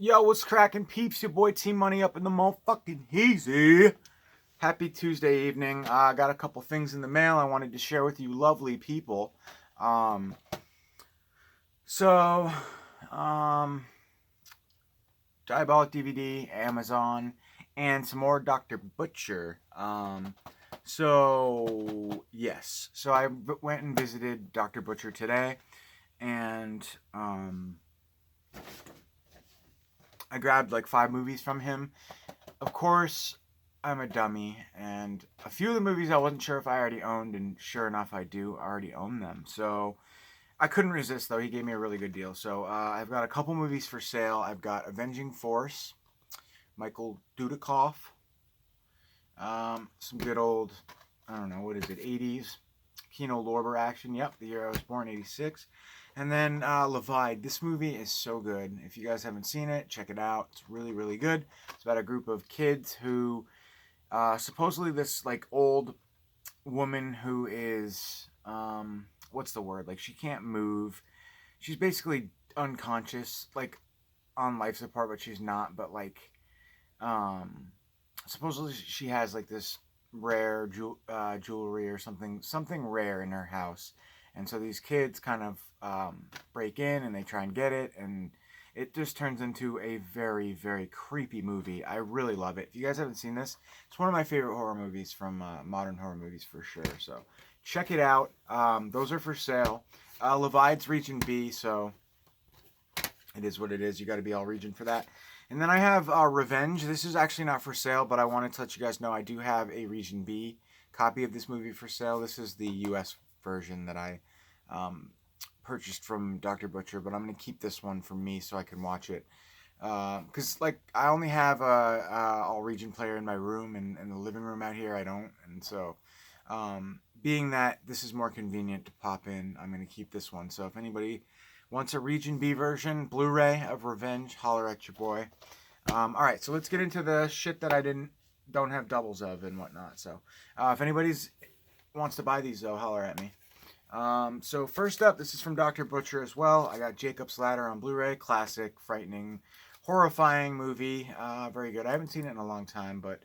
Yo, what's cracking, peeps? Your boy Team Money up in the motherfucking heezy. Happy Tuesday evening. I got a couple things in the mail I wanted to share with you lovely people. Um, so, um, Diabolic DVD, Amazon, and some more Dr. Butcher. Yes. So I went and visited Dr. Butcher today, and, I grabbed like 5 movies from him. Of course, I'm a dummy, and a few of the movies I wasn't sure if I already owned, and sure enough, I do already own them. So I couldn't resist, though. He gave me a really good deal. So I've got a couple movies for sale. I've got Avenging Force, Michael Dudikoff, some good old, I don't know, what is it, 80s Kino Lorber action. Yep, the year I was born, 86. And then Levide. This movie is so good. If you guys haven't seen it, check it out. It's really, really good. It's about a group of kids who supposedly this like old woman who is what's the word? Like she can't move. She's basically unconscious, like on life support, but she's not. But like um, supposedly she has like this rare jewelry or something rare in her house, and so these kids kind of break in and they try and get it, and it just turns into a very, very creepy movie. I really love it. If you guys haven't seen this, it's one of my favorite horror movies from modern horror movies for sure. So check it out. Those are for sale. Levide's Region B, so it is what it is. You got to be all region for that. And then I have Revenge. This is actually not for sale, but I wanted to let you guys know I do have a Region B copy of this movie for sale. This is the U.S. version that I purchased from Dr. Butcher, but I'm going to keep this one for me so I can watch it. Because, like, I only have a all-region player in my room, and in the living room out here, I don't. And so, being that this is more convenient to pop in, I'm going to keep this one. So if anybody wants a Region B version, Blu-ray of Revenge, holler at your boy. Alright, so let's get into the shit that I don't have doubles of and whatnot. So, if anybody's wants to buy these, though, holler at me. So first up, this is from Dr. Butcher as well. I got Jacob's Ladder on Blu-ray. Classic, frightening, horrifying movie. Very good. I haven't seen it in a long time, but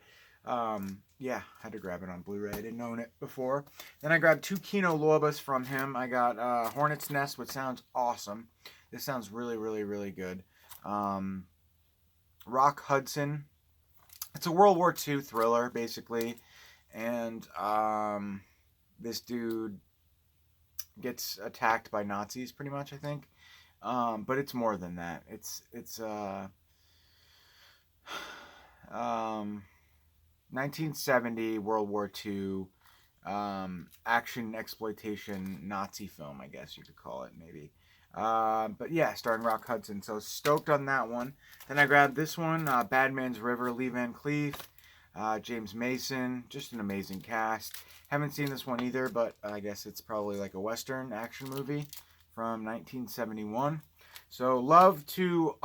yeah, had to grab it on Blu-ray. I didn't own it before. Then I grabbed 2 Kino Lorbas from him. I got Hornet's Nest, which sounds awesome. This sounds really, really, really good. Rock Hudson. It's a World War II thriller, basically. And this dude gets attacked by Nazis, pretty much, I think. But it's more than that. It's 1970 World War II action exploitation Nazi film, I guess you could call it, maybe. But yeah, starring Rock Hudson. So stoked on that one. Then I grabbed this one, Bad Man's River, Lee Van Cleef, James Mason. Just an amazing cast. Haven't seen this one either, but I guess it's probably like a Western action movie from 1971. So love to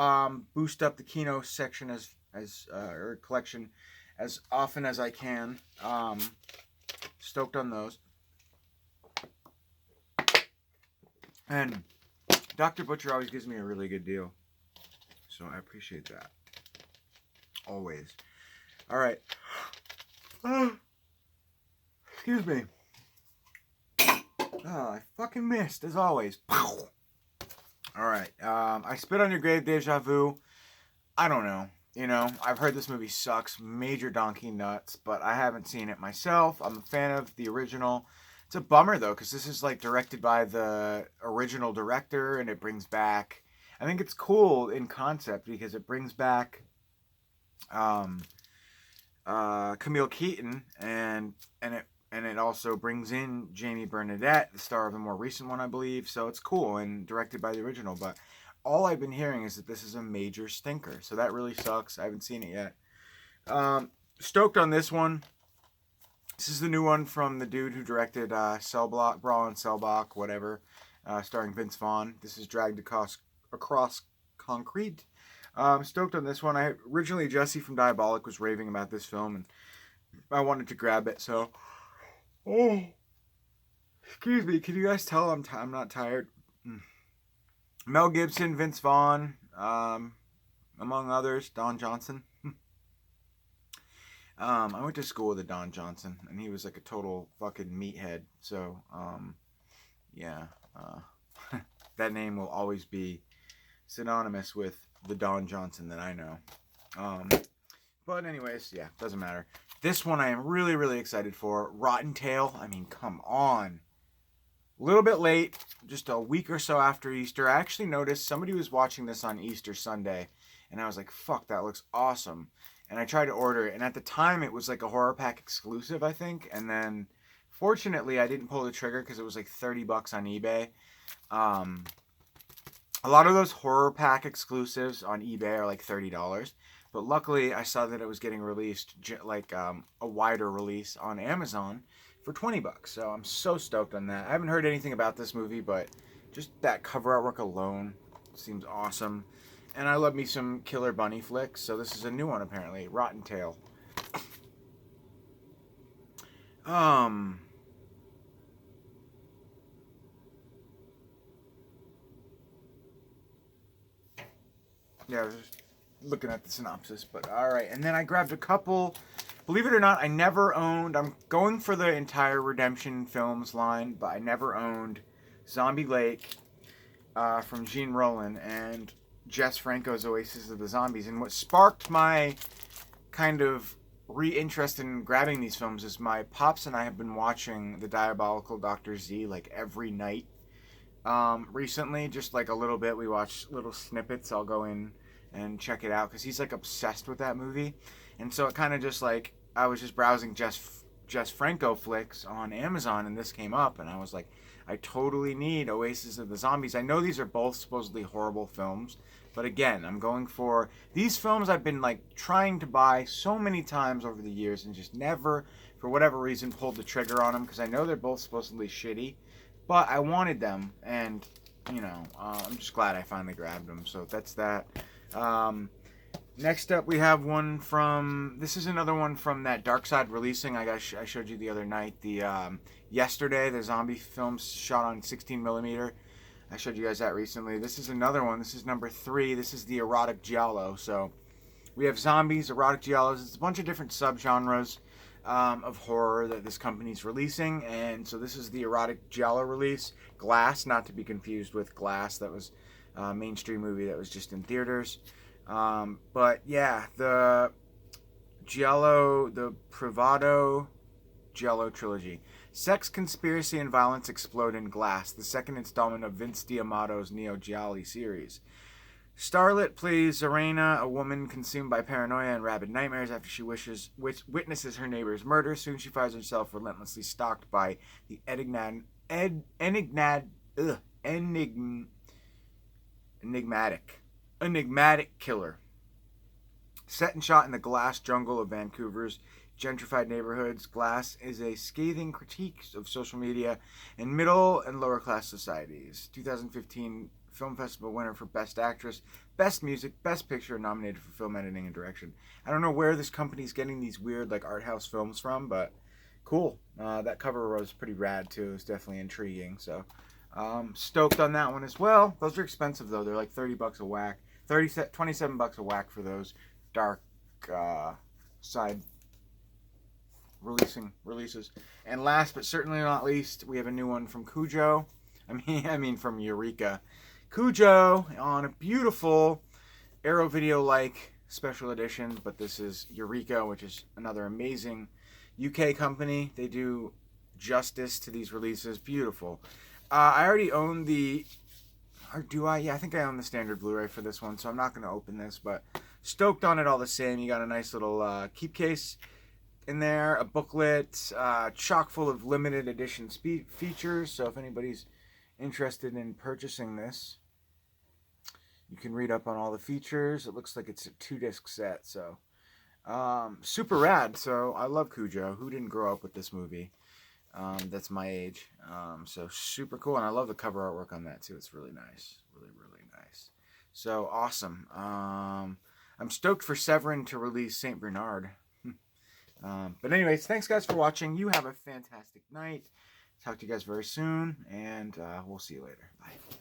boost up the Kino section or collection as often as I can. Stoked on those. And Dr. Butcher always gives me a really good deal, so I appreciate that. Always. All right. Excuse me. Oh, I fucking missed, as always. Alright, I Spit on Your Grave, Deja Vu. I don't know. You know, I've heard this movie sucks major donkey nuts, but I haven't seen it myself. I'm a fan of the original. It's a bummer, though, because this is, like, directed by the original director, and it brings back... I think it's cool in concept, because it brings back... Camille Keaton, and it also brings in Jamie Bernadette, the star of the more recent one, I believe. So it's cool and directed by the original. But all I've been hearing is that this is a major stinker. So that really sucks. I haven't seen it yet. Stoked on this one. This is the new one from the dude who directed Cell Block, Brawl and Cell Block, whatever, starring Vince Vaughn. This is Dragged Across Concrete. Stoked on this one. Originally Jesse from Diabolic was raving about this film, and I wanted to grab it. So, excuse me. Can you guys tell I'm not tired? Mel Gibson, Vince Vaughn, among others, Don Johnson. I went to school with a Don Johnson, and he was like a total fucking meathead. So, yeah, that name will always be synonymous with the Don Johnson that I know. But anyways, yeah, doesn't matter. This one I am really, really excited for. Rotten Tail. I mean, come on. A little bit late, just a week or so after Easter. I actually noticed somebody was watching this on Easter Sunday, and I was like, fuck, that looks awesome. And I tried to order it, and at the time it was like a horror pack exclusive, I think. And then, fortunately, I didn't pull the trigger because it was like $30 on eBay. A lot of those horror pack exclusives on eBay are like $30. But luckily, I saw that it was getting released, like a wider release on Amazon for $20. So I'm so stoked on that. I haven't heard anything about this movie, but just that cover artwork alone seems awesome. And I love me some Killer Bunny flicks, so this is a new one apparently, Rotten Tail. Yeah, I was just looking at the synopsis, but alright. And then I grabbed a couple, believe it or not, I never owned, I'm going for the entire Redemption Films line, but I never owned Zombie Lake from Gene Roland and Jess Franco's Oasis of the Zombies. And what sparked my kind of re-interest in grabbing these films is my pops and I have been watching The Diabolical Dr. Z like every night recently, just like a little bit. We watch little snippets. I'll go in and check it out because he's like obsessed with that movie. And so it kind of just like, I was just browsing Jess Franco flicks on Amazon, and this came up, and I was like, I totally need Oasis of the Zombies. I know these are both supposedly horrible films, but again, I'm going for these films I've been like trying to buy so many times over the years and just never, for whatever reason, pulled the trigger on them because I know they're both supposedly shitty, but I wanted them, and you know, I'm just glad I finally grabbed them. So that's that. Next up, we have one from, this is another one from that Dark Side Releasing I showed you the other night. The Yesterday, the zombie films shot on 16mm. I showed you guys that recently. This is another one. This is number 3. This is the erotic giallo. So we have zombies, erotic giallos. It's a bunch of different subgenres of horror that this company's releasing. And so this is the erotic giallo release. Glass, not to be confused with Glass. That was a mainstream movie that was just in theaters. But yeah, the Giallo, the Privado Giallo trilogy. Sex, conspiracy, and violence explode in Glass, the second installment of Vince D'Amato's Neo Gialli series. Starlet plays Zarena, a woman consumed by paranoia and rabid nightmares after she witnesses her neighbor's murder. Soon she finds herself relentlessly stalked by the enigmatic killer. Set and shot in the glass jungle of Vancouver's gentrified neighborhoods, Glass is a scathing critique of social media and middle and lower class societies. 2015 Film Festival winner for Best Actress, Best Music, Best Picture, nominated for Film Editing and Direction. I don't know where this company's getting these weird like art house films from, but cool. That cover was pretty rad too. It's definitely intriguing. So stoked on that one as well. Those are expensive though. They're like $30 a whack. $27 a whack for those dark side releases. And last but certainly not least, we have a new one from Cujo. I mean from Eureka. Cujo on a beautiful Arrow Video like special edition, but this is Eureka, which is another amazing UK company. They do justice to these releases. Beautiful. I already own the, or do I? Yeah, I think I own the standard Blu-ray for this one, so I'm not going to open this, but stoked on it all the same. You got a nice little keep case in there, a booklet, chock full of limited edition features, so if anybody's interested in purchasing this, you can read up on all the features. It looks like it's a 2-disc set, so super rad. So I love Cujo. Who didn't grow up with this movie? That's my age. So super cool, and I love the cover artwork on that too. It's really nice, really nice. So awesome. I'm stoked for Severin to release Saint Bernard. But anyways, thanks guys for watching. You have a fantastic night. Talk to you guys very soon, and we'll see you later. Bye.